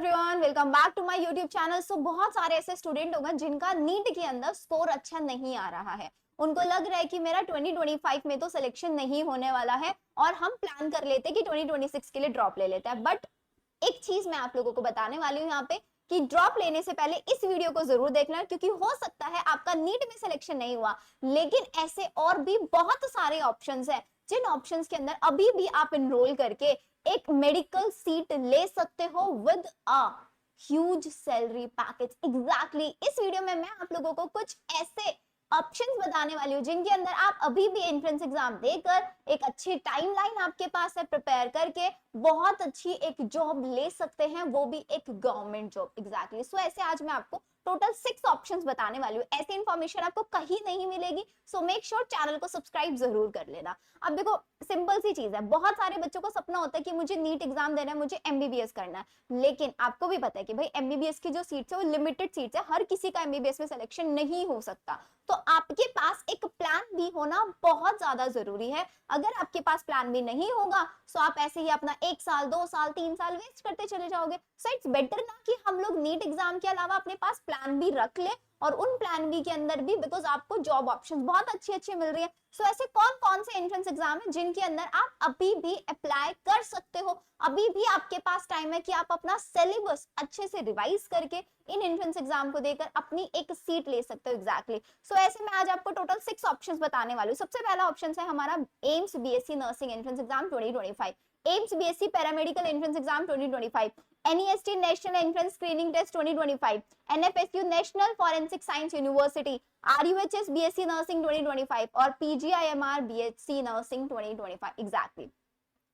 Everyone, welcome back to my YouTube channel. So बहुत सारे ऐसे स्टूडेंट होंगे जिनका नीट के अंदर स्कोर अच्छा नहीं आ रहा है। उनको लग रहा है कि मेरा 2025 में तो सिलेक्शन नहीं होने वाला है और हम प्लान कर लेते हैं कि 2026 के लिए ड्रॉप ले लेते हैं। बट एक चीज मैं आप लोगों को बताने वाली हूँ यहाँ पे कि ड्रॉप लेने से पहले इस वीडियो को जरूर देखना, क्योंकि हो सकता है आपका नीट में सिलेक्शन नहीं हुआ, लेकिन ऐसे और भी बहुत सारे ऑप्शंस हैं जिन ऑप्शंस के अंदर अभी भी आप एनरोल करके एक मेडिकल सीट ले सकते हो with a huge salary package. Exactly इस वीडियो में मैं आप लोगों को कुछ ऐसे ऑप्शंस बताने वाली हूँ जिनके अंदर आप अभी भी एंट्रेंस एग्जाम देकर एक अच्छी टाइमलाइन आपके पास है, प्रिपेयर करके बहुत अच्छी एक जॉब ले सकते हैं, वो भी एक गवर्नमेंट जॉब। एग्जैक्टली सो ऐसे आज मैं आपको टोटल 6 ऑप्शंस बताने वाली हूँ। ऐसी इंफॉर्मेशन आपको कहीं नहीं मिलेगी, सो मेक श्योर चैनल को सब्सक्राइब जरूर कर लेना। अब देखो, सिंपल सी चीज है, बहुत सारे बच्चों को सपना होता है कि मुझे नीट एग्जाम देना है, मुझे एमबीबीएस करना है, लेकिन आपको भी पता है कि भाई एमबीबीएस की जो सीट्स है वो लिमिटेड सीट्स है, हर किसी का एमबीबीएस में सिलेक्शन नहीं हो सकता। तो आपके पास एक प्लान बी होना बहुत ज्यादा जरूरी है। अगर आपके पास प्लान बी नहीं होगा तो आप ऐसे ही अपना 1 साल 2 साल 3 साल वेस्ट करते चले जाओगे। सो इट्स बेटर ना कि हम लोग नीट एग्जाम के अलावा अपने पास प्लान बी रख ले, और उन प्लान बी के अंदर भी बिकॉज आपको जॉब ऑप्शन बहुत अच्छी अच्छी मिल रही है। सो ऐसे कौन कौन से एंट्रेंस एग्जाम है जिनके अंदर आप अभी भी अप्लाई कर सकते हो, अभी भी आपके पास टाइम है कि आप अपना सिलेबस अच्छे से रिवाइज करके इन एंट्रेंस एग्जाम को देकर अपनी एक सीट ले सकते हो। एग्जैक्टली सो ऐसे मैं आज आपको टोटल 6 ऑप्शंस बताने वाली हूँ। सबसे पहला ऑप्शन है हमारा AIIMS BSc nursing entrance exam 2025, AIIMS BSc paramedical entrance exam 2025, NEST national entrance screening test 2025, NFSU national forensic science university, RUHS BSc nursing 2025 और PGIMR बीएससी नर्सिंग 2025। एग्जैक्टली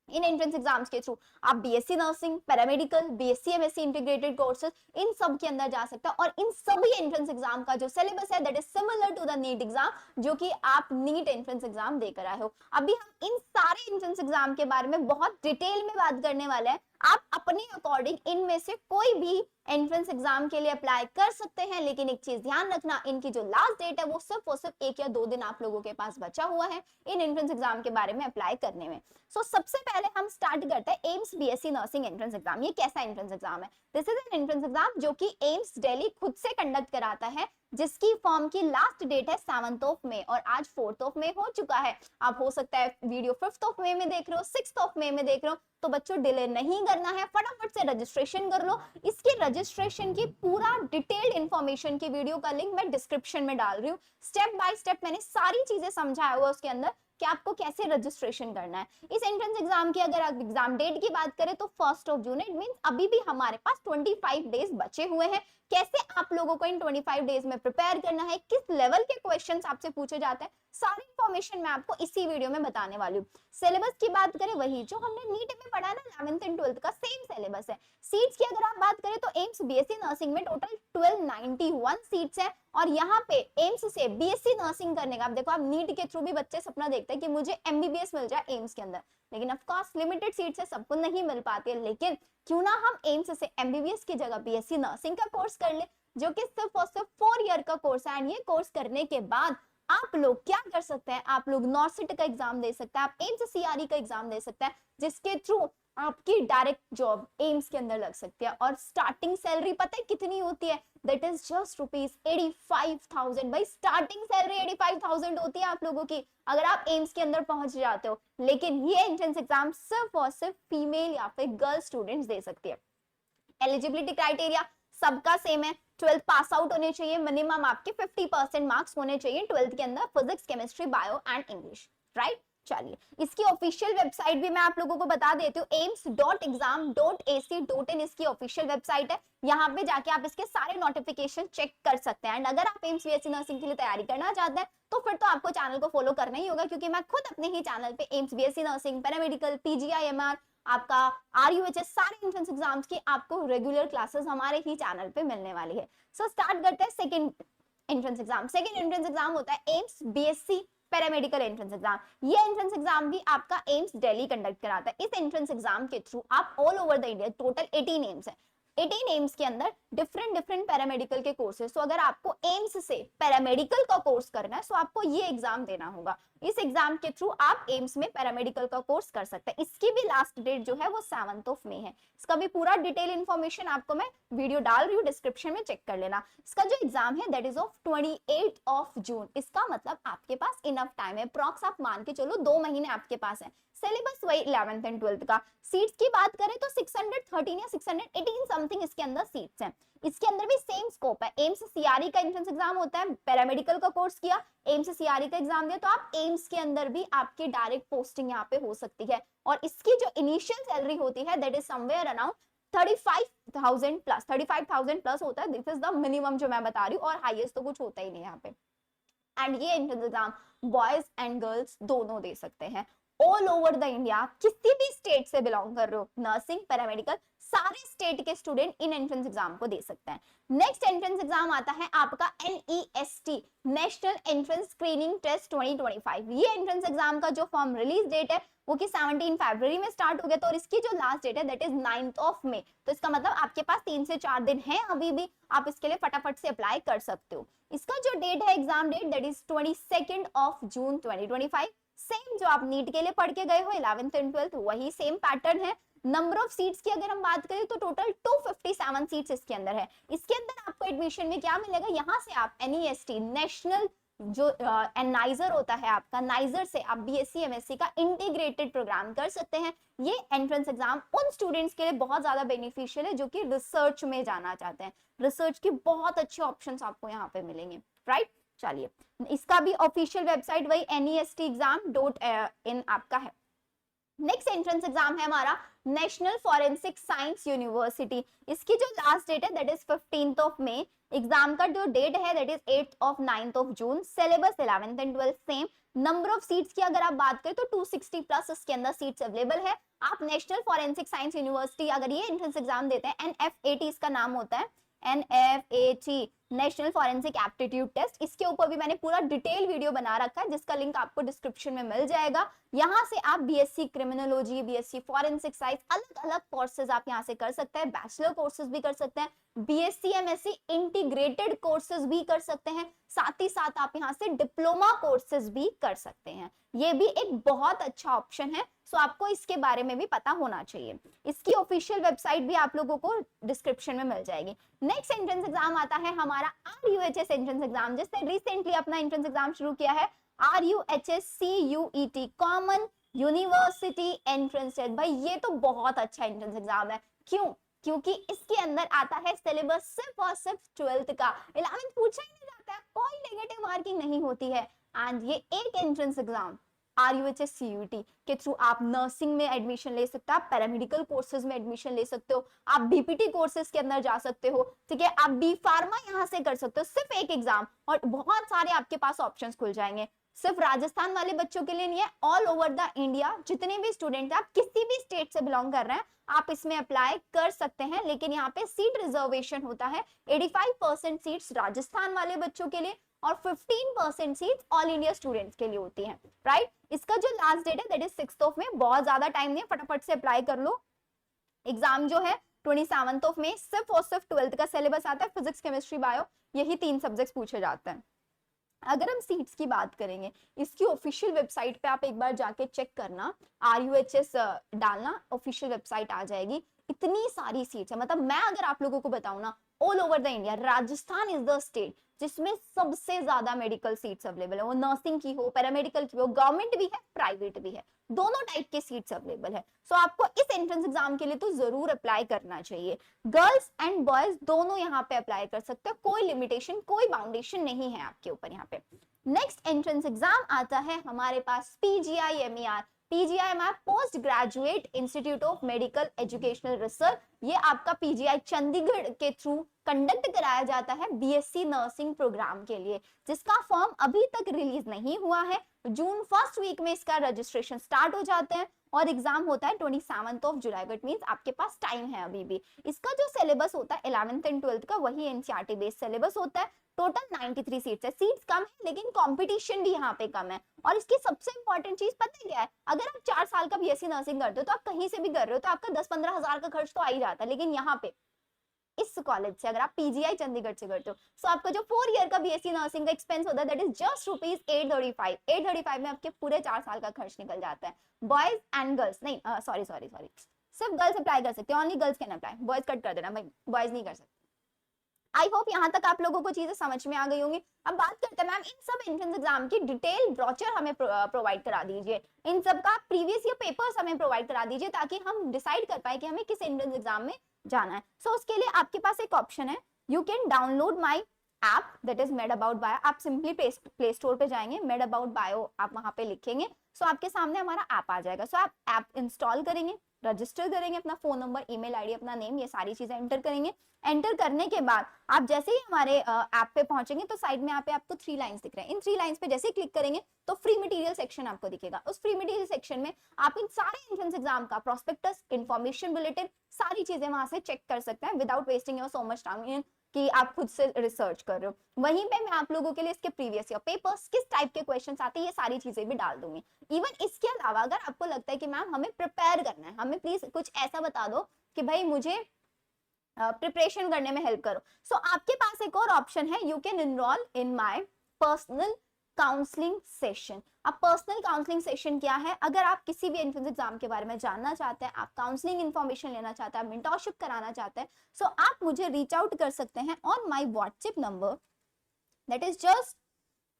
इन एंट्रेंस एग्जाम्स के थ्रू आप BSc nursing, paramedical, BSc MSc integrated courses इन सब के अंदर जा सकते हैं। और इन सभी एंट्रेंस एग्जाम का जो सिलेबस है that is similar to the NEET exam, जो कि आप नीट एंट्रेंस एग्जाम देकर आए हो। अभी हम इन सारे एंट्रेंस एग्जाम के बारे में बहुत डिटेल में बात करने वाले हैं। आप अपने अकॉर्डिंग इनमें से कोई भी एंट्रेंस एग्जाम के लिए अप्लाई कर सकते हैं, लेकिन एक चीज ध्यान रखना, इनकी जो लास्ट डेट है वो सिर्फ और सिर्फ 1 या 2 दिन आप लोगों के पास बचा हुआ है इन एंट्रेंस एग्जाम के बारे में अप्लाई करने में। सो सबसे पहले हम स्टार्ट करते हैं AIIMS BSc nursing entrance exam. ये कैसा एंट्रेंस एग्जाम है? This is an entrance exam जो कि एम्स दिल्ली खुद से कंडक्ट कराता है, जिसकी फॉर्म की लास्ट डेट है 7th ऑफ मई और आज 4th ऑफ मई हो चुका है। आप हो सकता है वीडियो 5th ऑफ मई में देख रहे हो, 6th ऑफ मई में देख रहे हो, तो बच्चों डिले नहीं करना है, फटाफट से रजिस्ट्रेशन कर लो। इसकी रजिस्ट्रेशन की पूरा डिटेल्ड इंफॉर्मेशन की वीडियो का लिंक मैं डिस्क्रिप्शन में डाल रही हूँ। स्टेप बाय स्टेप मैंने सारी चीजें समझाया हुआ उसके अंदर कि आपको कैसे रजिस्ट्रेशन करना है। इस एंट्रेंस एग्जाम की अगर आप एग्जाम डेट की बात करें तो 1st ऑफ जून है। इट मींस अभी भी हमारे पास 25 डेज बचे हुए हैं। कैसे आप लोगों को इन 25 डेज में प्रिपेयर करना है, किस लेवल के क्वेश्चंस आपसे पूछे जाते हैं, सारी इंफॉर्मेशन मैं आपको इसी वीडियो में बताने वाली हूँ। सिलेबस की बात करें वही जो हमने नीट में पढ़ा ना, 11th एंड 12th का सेम सिलेबस है। सीट्स की अगर आप बात करें तो एम्स बीएससी नर्सिंग में टोटल 1291 सीट्स है, और यहाँ पे एम्स से बीएससी नर्सिंग करने का, आप देखो आप नीट के थ्रू भी बच्चे सपना देखते हैं कि मुझे एमबीबीएस मिल जाए एम्स के अंदर, लेकिन ऑफ कोर्स लिमिटेड सीट्स है, सबको नहीं मिल पाती है। लेकिन क्यों ना हम एम्स से एमबीबीएस की जगह बीएससी नर्सिंग का कोर्स कर ले, जो कि सिर्फ और सिर्फ 4 ईयर का कोर्स है। एंड ये कोर्स करने के बाद आप लोग क्या कर सकते हैं, आप लोग नॉर्सिट का एग्जाम दे सकते हैं, आप एम्स सीआरई का एग्जाम दे सकते हैं, जिसके थ्रू आपकी डायरेक्ट जॉब एम्स के अंदर लग सकती है। और स्टार्टिंग सैलरी पता है कितनी होती है? That is just ₹85,000। भाई स्टार्टिंग सैलरी 85,000 होती है आप लोगों की अगर आप एम्स के अंदर पहुंच जाते हो। लेकिन ये एंट्रेंस एग्जाम सिर्फ और सिर्फ फीमेल या फिर गर्ल स्टूडेंट्स दे सकती है। एलिजिबिलिटी क्राइटेरिया सबका सेम है, 12th पास आउट होने चाहिए, मिनिमम आपके 50% मार्क्स होने चाहिए 12th के अंदर, physics, chemistry, bio and English, right. चलिए इसकी ऑफिशियल वेबसाइट भी मैं आप लोगों को बता देती हूँ, aims.exam.ac.in इसकी ऑफिशियल वेबसाइट है। यहाँ पे जाके आप इसके सारे नोटिफिकेशन चेक कर सकते हैं। एंड अगर आप एम्स बीएससी नर्सिंग के लिए तैयारी करना चाहते हैं तो फिर तो आपको चैनल को फॉलो करना ही होगा, क्योंकि मैं खुद अपने ही चैनल पे AIIMS BSc nursing, paramedical, PGIMER, आपका RUHS सारे एंट्रेंस एग्जाम्स की आपको रेगुलर क्लासेस हमारे ही चैनल पे मिलने वाली है। सो स्टार्ट करते हैं second entrance exam. Second entrance exam होता है AIIMS BSc paramedical entrance exam. ये एंट्रेंस एग्जाम भी आपका एम्स दिल्ली कंडक्ट कराता है। इस एंट्रेंस एग्जाम के थ्रू आप all over the India, total 18 AIIMS है, 18 एम्स के अंदर डिफरेंट डिफरेंट पैरामेडिकल के कोर्सेज। तो अगर आपको एम्स से पैरामेडिकल का कोर्स करना है तो आपको ये एग्जाम देना होगा। इस एग्जाम के थ्रू आप एम्स में पैरामेडिकल का कोर्स कर सकते हैं। इसकी भी लास्ट डेट जो है वो 7 मई है। इसका भी पूरा डिटेल इंफॉर्मेशन आपको मैं वीडियो डाल रही हूँ, डिस्क्रिप्शन में चेक कर लेना। इसका जो एग्जाम है दैट इज ऑफ 28 जून। इसका मतलब आपके पास इनफ टाइम है, अप्रॉक्स आप मान के चलो 2 महीने आपके पास है। सिलेबस वही 11th एंड 12th का। सीट्स की बात करें तो 613 या 618 समथिंग इसके अंदर सीट्स हैं। इसके अंदर भी सेम स्कोप है। एम्स सीआरई का एंट्रेंस एग्जाम होता है, पैरामेडिकल का कोर्स किया, एम्स सीआरई का एग्जाम दिया, तो आप एम्स के अंदर भी आपकी डायरेक्ट पोस्टिंग यहाँ पे हो सकती है। और इसकी जो इनिशियल सैलरी होती है that is somewhere around 35,000 plus, 35,000 plus होता है। दिस इज द मिनिमम जो मैं बता रही हूँ, और हाईएस्ट तो कुछ होता ही नहीं यहाँ पे। एंड ये entrance exam boys and girls दोनों दे सकते हैं, ऑल ओवर द इंडिया। किसी भी स्टेट से बिलोंग कर रहे हो, नर्सिंग पैरामेडिकल सारे स्टेट के स्टूडेंट इन एंट्रेंस एग्जाम को दे सकते हैं। नेक्स्ट एंट्रेंस एग्जाम आता है आपका NEST, national entrance screening test 2025। ये एंट्रेंस एग्जाम का जो फॉर्म रिलीज डेट है वो कि 17 फरवरी में स्टार्ट हो गया, तो और इसकी जो लास्ट डेट है दैट इज 9 मई। तो इसका मतलब आपके पास 3 से 4 दिन है अभी भी, आप इसके लिए फटाफट से अप्लाई कर सकते हो। इसका जो डेट है exam date that is 22 June 2025। Same जो आप नीट के लिए पढ़ के गए हो 11th एंड 12th, वही सेम पैटर्न है। नंबर ऑफ सीट्स की अगर हम बात करें तो टोटल 257 सीट्स इसके अंदर है। इसके अंदर आपको एडमिशन में क्या मिलेगा, यहाँ से आप NEST नेशनल जो नाइजर होता है आपका, नाइजर से आप BSc MSc का इंटीग्रेटेड प्रोग्राम कर सकते हैं। ये एंट्रेंस एग्जाम उन स्टूडेंट्स के लिए बहुत ज्यादा बेनिफिशियल है जो कि रिसर्च में जाना चाहते हैं। रिसर्च की बहुत अच्छे ऑप्शंस आपको यहाँ पे मिलेंगे, राइट। चलिए, इसका भी ऑफिशियल वेबसाइट वही NESTexam.in आपका है। नेक्स्ट एंट्रेंस एग्जाम है हमारा नेशनल फॉरेंसिक साइंस यूनिवर्सिटी। इसकी जो लास्ट डेट है दैट इज 15 मई। एग्जाम का जो डेट है that is 9th June. Syllabus 11th and 12th same. Number of seats की अगर आप बात करें तो 260 प्लस इसके अंदर सीट्स अवेलेबल है। आप नेशनल फॉरेंसिक साइंस यूनिवर्सिटी अगर ये एंट्रेंस एग्जाम देते हैं, NFAT इसका नाम होता है, NFAT national forensic aptitude test. इसके ऊपर भी मैंने पूरा डिटेल वीडियो बना रखा है जिसका लिंक आपको डिस्क्रिप्शन में मिल जाएगा। यहाँ से आप BSc criminology, BSc forensic science, अलग अलग कोर्सेज आप यहाँ से कर सकते हैं। बैचलर कोर्सेज भी कर सकते हैं, BSc MSc इंटीग्रेटेड कोर्सेज भी कर सकते हैं, साथ ही साथ आप यहाँ से डिप्लोमा कोर्सेज भी कर सकते हैं। ये भी एक बहुत अच्छा ऑप्शन है, सो आपको इसके बारे में भी पता होना चाहिए। इसकी ऑफिशियल वेबसाइट भी आप लोगों को डिस्क्रिप्शन में मिल जाएगी। नेक्स्ट एंट्रेंस एग्जाम आता है हमारा RUHS एंट्रेंस एग्जाम, जिसने रिसेंटली अपना एंट्रेंस एग्जाम शुरू किया है, RUHS CUET common university entrance test. भाई ये तो बहुत अच्छा एंट्रेंस एग्जाम है। क्यों? क्योंकि इसके अंदर आता है सिलेबस सिर्फ और सिर्फ 12th का, 11th पूछा ही नहीं जाता है, कोई नेगेटिव मार्किंग नहीं होती है। एंड ये एक एंट्रेंस एग्जाम RUHS CUET के थ्रू आप नर्सिंग में एडमिशन ले सकते हो, आप पैरामेडिकल कोर्सेज में एडमिशन ले सकते हो, आप BPT कोर्सेज के अंदर जा सकते हो, ठीक है, आप B फार्मा यहाँ से कर सकते हो। सिर्फ एक एग्जाम और बहुत सारे आपके पास ऑप्शंस खुल जाएंगे। सिर्फ राजस्थान वाले बच्चों के लिए नहीं है, ऑल ओवर द इंडिया जितने भी स्टूडेंट हैं, आप किसी भी स्टेट से बिलोंग कर रहे हैं आप इसमें अप्लाई कर सकते हैं। लेकिन यहाँ पे सीट रिजर्वेशन होता है, 85% सीट्स राजस्थान वाले बच्चों के लिए और 15% सीट्स ऑल इंडिया स्टूडेंट्स के लिए होती हैं, राइट। इसका जो लास्ट डेट है दैट इज 6 मई। बहुत ज्यादा टाइम नहीं है, फटाफट से अप्लाई कर लो। एग्जाम जो है 27 मई। सिर्फ और सिर्फ 12th का सिलेबस आता है, फिजिक्स केमिस्ट्री बायो, यही 3 सब्जेक्ट्स पूछे जाते हैं। अगर हम सीट्स की बात करेंगे, इसकी ऑफिशियल वेबसाइट पे आप एक बार जाके चेक करना, RUHS डालना, ऑफिशियल वेबसाइट आ जाएगी। इतनी सारी सीट्स है, मतलब मैं अगर आप लोगों को बताऊं ना, all over the India Rajasthan is the state जिसमें सबसे ज्यादा मेडिकल सीट्स अवेलेबल है। वो नर्सिंग की हो, पैरामेडिकल की हो, गवर्नमेंट भी है, प्राइवेट भी है, दोनों टाइप के सीट्स अवेलेबल है। सो आपको इस एंट्रेंस एग्जाम के लिए तो जरूर अप्लाई करना चाहिए। गर्ल्स एंड बॉयज दोनों यहाँ पे अप्लाई कर सकते हो, कोई लिमिटेशन, कोई बाउंडेशन नहीं है आपके ऊपर यहाँ पे। नेक्स्ट एंट्रेंस एग्जाम आता है हमारे पास PGI-MER। PGI-MER post graduate institute of medical educational research. ये आपका PGI चंडीगढ़ के थ्रू कंडक्ट कराया जाता है BSc नर्सिंग प्रोग्राम के लिए, जिसका फॉर्म अभी तक रिलीज नहीं हुआ है। जून फर्स्ट वीक में इसका रजिस्ट्रेशन स्टार्ट हो जाते हैं और एग्जाम होता है 27 जुलाई को। इट मींस आपके पास टाइम है अभी भी। इसका जो सिलेबस होता है 11th एंड 12th का, वही NCERT बेस्ड सिलेबस होता है। टोटल 93 सीट्स है। सीट्स कम है लेकिन कंपटीशन भी यहाँ पे कम है। और इसकी सबसे इंपॉर्टेंट चीज पता है क्या है, अगर आप 4 साल का BSc नर्सिंग करते हो तो आप कहीं से भी कर रहे हो तो आपका 10-15 हजार का खर्च तो आ ही जाता है। लेकिन यहाँ पे इस कॉलेज से, अगर आप पीजीआई चंडीगढ़ से करते हो, सो आपका जो 4 ईयर का बीएससी नर्सिंग का एक्सपेंस होता है दैट इज जस्ट रुपीज 835 में आपके पूरे 4 साल का खर्च निकल जाता है। बॉयज एंड गर्ल्स नहीं, सॉरी सॉरी सॉरी, सिर्फ गर्ल्स अप्लाई कर सकते हैं, only girls can apply, boys cut कर देना भाई, बॉयज नहीं कर सकते। आई होप यहाँ तक आप लोगों को चीजें समझ में आ गई होंगी। अब बात करते हैं मैम इन सब एंट्रेंस एग्जाम की डिटेल ब्रोचर हमें प्रोवाइड करा दीजिए, इन सब का प्रीवियस ईयर पेपर्स हमें प्रोवाइड करा दीजिए ताकि हम डिसाइड कर पाए कि हमें किस एंट्रेंस एग्जाम में जाना है। सो उसके लिए आपके पास एक ऑप्शन है, you can download my app that is made about bio. आप सिंपली प्ले स्टोर पे जाएंगे, मेड अबाउट बायो आप वहां पे लिखेंगे, सो आपके सामने हमारा ऐप आ जाएगा। सो आप ऐप इंस्टॉल करेंगे, रजिस्टर करेंगे, अपना फोन नंबर, ईमेल आईडी, अपना नेम, ये सारी चीजें एंटर करेंगे। एंटर करने के बाद आप जैसे ही हमारे ऐप पे पहुंचेंगे तो साइड में यहाँ पे आपको 3 लाइंस दिख रहे हैं, इन 3 लाइंस पे जैसे ही क्लिक करेंगे तो फ्री मटेरियल सेक्शन आपको दिखेगा। उस फ्री मटेरियल सेक्शन में आप इन सारे एंट्रेंस एग्जाम का प्रोस्पेक्टस, इंफॉर्मेशन बुलेटिन, सारी चीजें वहां से चेक कर सकते हैं without wasting your so much time कि आप खुद से रिसर्च कर रहे हो। वहीं पे मैं आप लोगों के लिए इसके प्रीवियस ईयर पेपर्स, किस टाइप के क्वेश्चंस आते हैं, ये सारी चीजें भी डाल दूंगी। इवन इसके अलावा अगर आपको लगता है कि मैम हमें प्रिपेयर करना है, हमें प्लीज कुछ ऐसा बता दो कि भाई मुझे प्रिपरेशन करने में हेल्प करो, सो आपके पास एक और ऑप्शन है, you can enrol in my personal counselling session. अब पर्सनल काउंसलिंग सेशन क्या है, अगर आप किसी भी एंट्रेंस एग्जाम के बारे में जानना चाहते हैं, आप काउंसलिंग इन्फॉर्मेशन लेना चाहते हैं, आप मेंटरशिप कराना चाहते हैं, सो आप मुझे रीच आउट कर सकते हैं on my WhatsApp number, that is just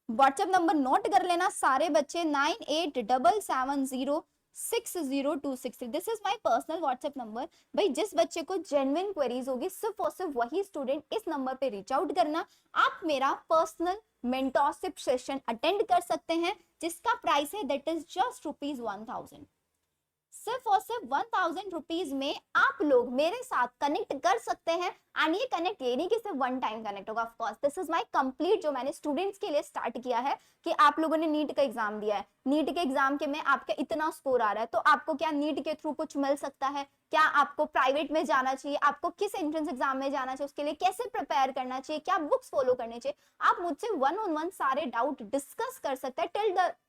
WhatsApp number note कर लेना सारे बच्चे, 9877060263। This is my personal WhatsApp number. भाई जिस बच्चे को जेन्युइन क्वेरीज होगी सिर्फ और सिर्फ वही स्टूडेंट इस नंबर पे रीच आउट करना। आप मेरा पर्सनल मेंटरशिप सेशन अटेंड कर सकते हैं जिसका प्राइस है दैट इज जस्ट ₹1000। सिर्फ और सिर्फ 1000 रुपीज में आप लोग मेरे साथ कनेक्ट कर सकते हैं। एंड ये कनेक्ट ये नहीं कि सिर्फ वन टाइम कनेक्ट होगा, of course this is my complete जो मैंने स्टूडेंट्स के लिए स्टार्ट किया है कि आप लोगों ने नीट का एग्जाम दिया है, नीट के एग्जाम के में आपका इतना स्कोर आ रहा है, तो आपको क्या नीट के थ्रू कुछ मिल सकता है, क्या आपको प्राइवेट में जाना चाहिए, आपको किस एंट्रेंस एग्जाम में जाना चाहिए, उसके लिए कैसे प्रिपेयर करना चाहिए, क्या बुक्स फॉलो करने चाहिए, आप मुझसे 1-on-1 सारे डाउट डिस्कस कर सकते हैं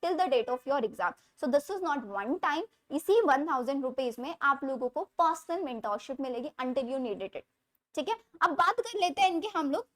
till the date of your exam. So this is not one time, इसी 1000 रुपीज में आप लोगों को पर्सनल मेंटरशिप मिलेगी अंटिल यू नीड इट। ठीक है, अब बात कर लेते हैं इनके हम लोग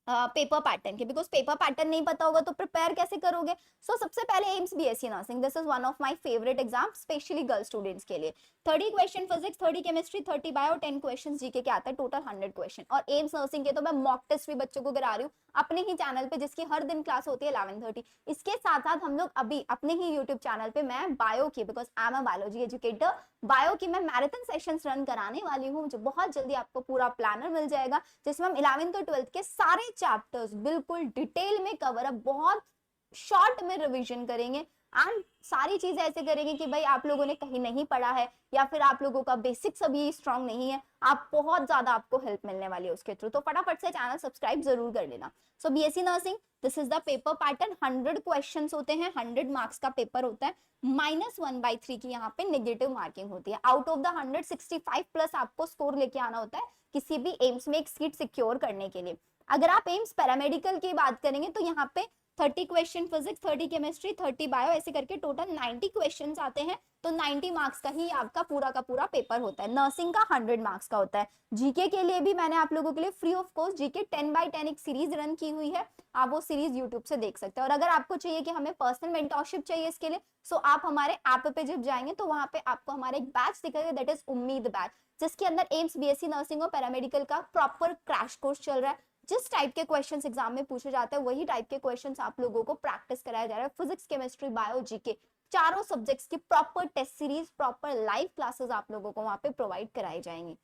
पेपर पैटर्न के, बिकॉज पेपर पैटर्न नहीं पता होगा तो प्रिपेयर कैसे करोगे। सो सबसे पहले AIIMS BSc nursing, this is one of my favourite exam specially girl students के लिए। 30 question physics, 30 chemistry, 30 bio, 10 question GK के आता है, टोटल 100 क्वेश्चन। और एम्स नर्सिंग के तो मैं मॉक टेस्ट भी बच्चों को करा रही हूँ अपने ही चैनल पे, जिसकी हर दिन क्लास होती है 11:30। इसके साथ साथ हम लोग अभी अपने ही यूट्यूब चैनल पे मैं बायो की, because I am a biology educator, bio की मैं मैराथन सेशंस रन कराने वाली हूँ, जो बहुत जल्दी आपको पूरा प्लानर मिल जाएगा जिसमें हम 11th और 12th के सारे चैप्टर्स बिल्कुल डिटेल में कवर अप, बहुत शॉर्ट में रिवीजन करेंगे एंड सारी चीजें ऐसे करेंगे कि भाई आप लोगों ने कहीं नहीं पढ़ा है या फिर आप लोगों का बेसिक्स अभी स्ट्रांग नहीं है, आप बहुत ज्यादा आपको हेल्प मिलने वाली है उसके थ्रू। तो फटाफट से चैनल सब्सक्राइब जरूर कर लेना। सो BSc nursing, this is the paper pattern. 100 questions होते हैं, 100 मार्क्स का पेपर होता है, -1/3 की यहाँ पे नेगेटिव मार्किंग होती है। आउट ऑफ द 100 65 प्लस आपको स्कोर लेके आना होता है किसी भी एम्स में एक सीट सिक्योर करने के लिए। अगर आप एम्स पैरामेडिकल की बात करेंगे तो यहाँ पे 30 क्वेश्चन फिजिक्स, 30 केमिस्ट्री, 30 बायो, ऐसे करके टोटल 90 क्वेश्चंस आते हैं। तो 90 मार्क्स का ही आपका पूरा पेपर होता है। नर्सिंग का 100 मार्क्स का होता है। जीके के लिए भी मैंने आप लोगों के लिए free of cost GK 10x10 एक सीरीज रन की हुई है, आप वो सीरीज यूट्यूब से देख सकते हैं। और अगर आपको चाहिए कि हमें पर्सनल मेंटरशिप चाहिए इसके लिए, सो आप हमारे ऐप पे जब जाएंगे तो वहां पे आपको हमारा एक बैच दिखेगा, दैट इज उम्मीद बैच, जिसके अंदर एम्स बीएससी नर्सिंग और पैरामेडिकल का प्रॉपर क्रैश कोर्स चल रहा है। जिस टाइप के क्वेश्चंस एग्जाम में पूछे जाते हैं वही टाइप के क्वेश्चंस आप लोगों को प्रैक्टिस कराया जा रहा है। फिजिक्स, केमिस्ट्री, बायो, जीके, चारों सब्जेक्ट्स की proper test series, proper live classes आप लोगों को वहां पे प्रोवाइड कराई जाएंगी।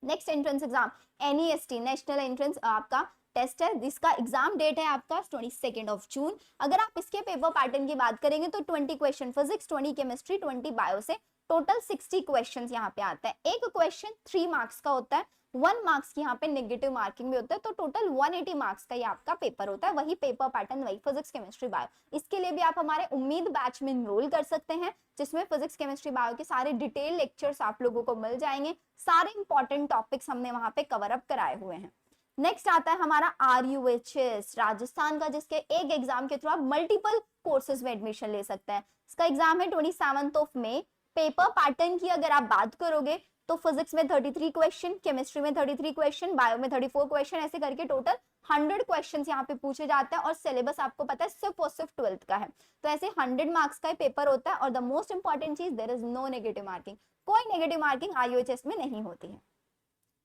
Next entrance exam NEST, national entrance आपका टेस्ट है, जिसका एग्जाम डेट है आपका 22 जून। अगर आप इसके पेपर पैटर्न की बात करेंगे तो 20 क्वेश्चन फिजिक्स, 20 केमिस्ट्री, 20 बायो से टोटल 60 क्वेश्चंस यहाँ पे आता है। एक क्वेश्चन 3 मार्क्स का होता है, 1 मार्क्स की यहाँ पे नेगेटिव मार्किंग भी होता है, तो टोटल 180 मार्क्स का ये आपका पेपर होता है। वही पेपर पैटर्न, वही फिजिक्स, केमिस्ट्री, बायो। इसके लिए भी आप हमारे उम्मीद बैच में एनरोल कर सकते हैं, जिसमें फिजिक्स, केमिस्ट्री, बायो के सारे डिटेल लेक्चर्स आप लोगों को मिल जाएंगे। सारे इंपॉर्टेंट टॉपिक्स हमने वहां पे कवर अप कराए हुए हैं। नेक्स्ट आता है हमारा RUHS राजस्थान का, जिसके एक एग्जाम के थ्रू आप मल्टीपल कोर्सेज में एडमिशन ले सकते हैं। इसका एग्जाम है 27 मई। पेपर पैटर्न की अगर आप बात करोगे तो फिजिक्स में 33 क्वेश्चन, केमिस्ट्री में 33 क्वेश्चन, बायो में 34 क्वेश्चन, ऐसे करके टोटल 100 क्वेश्चंस यहाँ पे पूछे जाते हैं और सिलेबस आपको पता है सिर्फ और सिर्फ 12th का है। तो ऐसे 100 मार्क्स का पेपर होता है और द मोस्ट इंपॉर्टेंट चीज there is no negative marking, कोई नेगेटिव मार्किंग आईयूएचएस में नहीं होती है।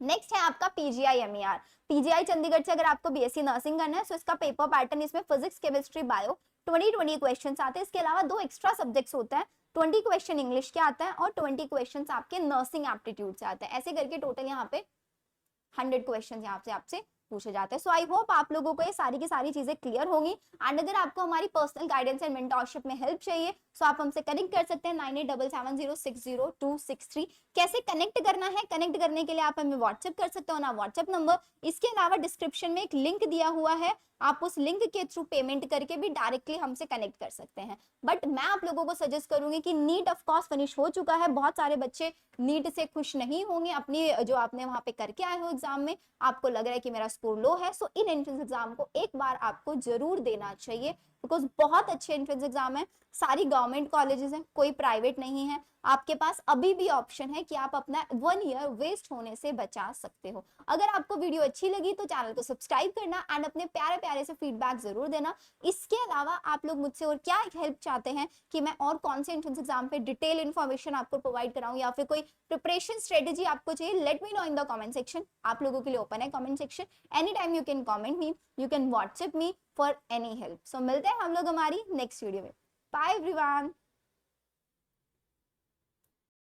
नेक्स्ट है आपका पीजीआई-एमईआर। पीजीआई चंडीगढ़ से अगर आपको बीएससी नर्सिंग करना है तो इसका पेपर पैटर्न इसमें फिजिक्स, केमिस्ट्री, बायो 20 क्वेश्चंस आते हैं। इसके अलावा 2 एक्स्ट्रा सब्जेक्ट्स होते हैं, 20 क्वेश्चन इंग्लिश के आते हैं और 20 क्वेश्चंस आपके नर्सिंग एप्टीट्यूड से आते हैं। ऐसे करके टोटल यहाँ पे 100 क्वेश्चन यहाँ से आपसे पूछे जाते हैं। सो आई होप आप लोगों को ये सारी की सारी चीजें क्लियर होंगी। एंड अगर आपको हमारी पर्सनल गाइडेंस एंड मेंटरशिप में हेल्प चाहिए सो आप हमसे कनेक्ट कर सकते हैं 9877060263। कैसे कनेक्ट करना है, कनेक्ट करने के लिए आप हमें व्हाट्सएप कर सकते हो ना व्हाट्सएप नंबर। इसके अलावा डिस्क्रिप्शन में एक लिंक दिया हुआ है, आप उस लिंक के थ्रू पेमेंट करके भी डायरेक्टली हमसे कनेक्ट कर सकते हैं। बट मैं आप लोगों को सजेस्ट करूंगी कि नीट ऑफ कोर्स फिनिश हो चुका है, बहुत सारे बच्चे नीट से खुश नहीं होंगे अपनी जो आपने वहां पे करके आए हो एग्जाम में, आपको लग रहा है कि मेरा स्कोर लो है। सो इन एंट्रेंस एग्जाम को एक बार आपको जरूर देना चाहिए बिकॉज बहुत अच्छे एंट्रेंस एग्जाम है, सारी गवर्नमेंट कॉलेजेस हैं, कोई प्राइवेट नहीं है। आपके पास अभी भी ऑप्शन है कि आप अपना 1 ईयर वेस्ट होने से बचा सकते हो। अगर आपको वीडियो अच्छी लगी तो चैनल को सब्सक्राइब करना एंड अपने प्यारे प्यारे से फीडबैक जरूर देना। इसके अलावा आप लोग मुझसे और क्या हेल्प चाहते हैं कि मैं और कौन से एंट्रेंस एग्जाम पे डिटेल इन्फॉर्मेशन आपको प्रोवाइड कराऊं या फिर कोई प्रिपरेशन स्ट्रेटेजी आपको चाहिए, let me know in the comment section. आप लोगों के लिए ओपन है comment section, any time you can comment me, you can WhatsApp me for any help. So मिलते हैं हम लोग हमारी नेक्स्ट वीडियो में। Bye everyone.